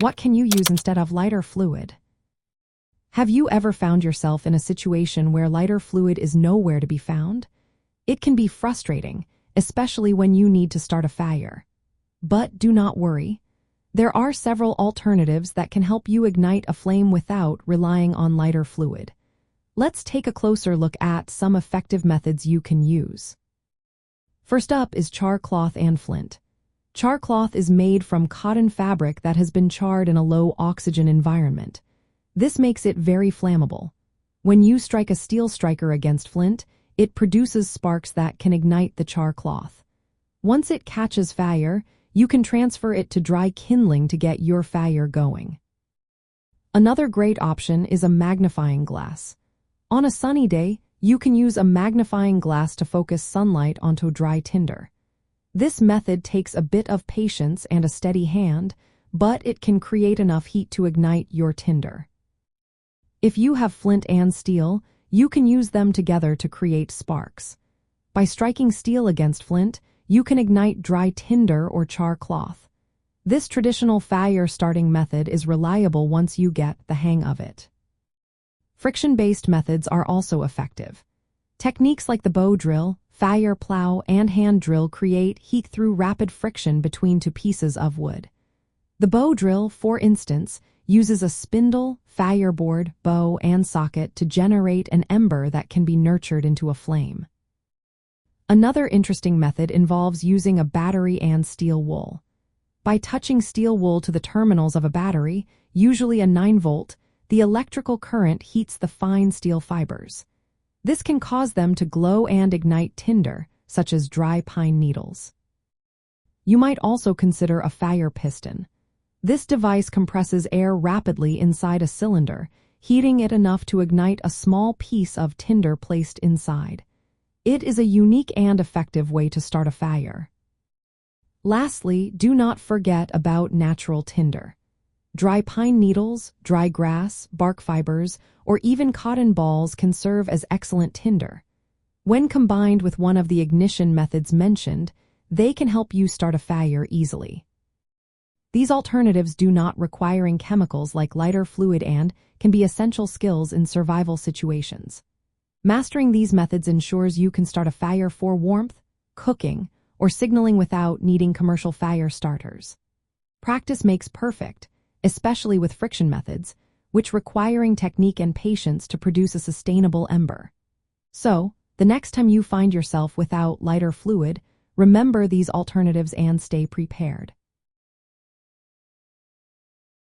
What can you use instead of lighter fluid? Have you ever found yourself in a situation where lighter fluid is nowhere to be found? It can be frustrating, especially when you need to start a fire. But do not worry. There are several alternatives that can help you ignite a flame without relying on lighter fluid. Let's take a closer look at some effective methods you can use. First up is char cloth and flint. Char cloth is made from cotton fabric that has been charred in a low-oxygen environment. This makes it very flammable. When you strike a steel striker against flint, it produces sparks that can ignite the char cloth. Once it catches fire, you can transfer it to dry kindling to get your fire going. Another great option is a magnifying glass. On a sunny day, you can use a magnifying glass to focus sunlight onto dry tinder. This method takes a bit of patience and a steady hand, but it can create enough heat to ignite your tinder. If you have flint and steel, you can use them together to create sparks. By striking steel against flint, you can ignite dry tinder or char cloth. This traditional fire-starting method is reliable once you get the hang of it. Friction-based methods are also effective. Techniques like the bow drill, fire plow, and hand drill create heat through rapid friction between two pieces of wood. The bow drill, for instance, uses a spindle, fireboard, bow, and socket to generate an ember that can be nurtured into a flame. Another interesting method involves using a battery and steel wool. By touching steel wool to the terminals of a battery, usually a 9-volt, the electrical current heats the fine steel fibers. This can cause them to glow and ignite tinder, such as dry pine needles. You might also consider a fire piston. This device compresses air rapidly inside a cylinder, heating it enough to ignite a small piece of tinder placed inside. It is a unique and effective way to start a fire. Lastly, do not forget about natural tinder. Dry pine needles, dry grass, bark fibers, or even cotton balls can serve as excellent tinder. When combined with one of the ignition methods mentioned, they can help you start a fire easily. These alternatives do not require chemicals like lighter fluid and can be essential skills in survival situations. Mastering these methods ensures you can start a fire for warmth, cooking, or signaling without needing commercial fire starters. Practice makes perfect, especially with friction methods, which require technique and patience to produce a sustainable ember. So, the next time you find yourself without lighter fluid, remember these alternatives and stay prepared.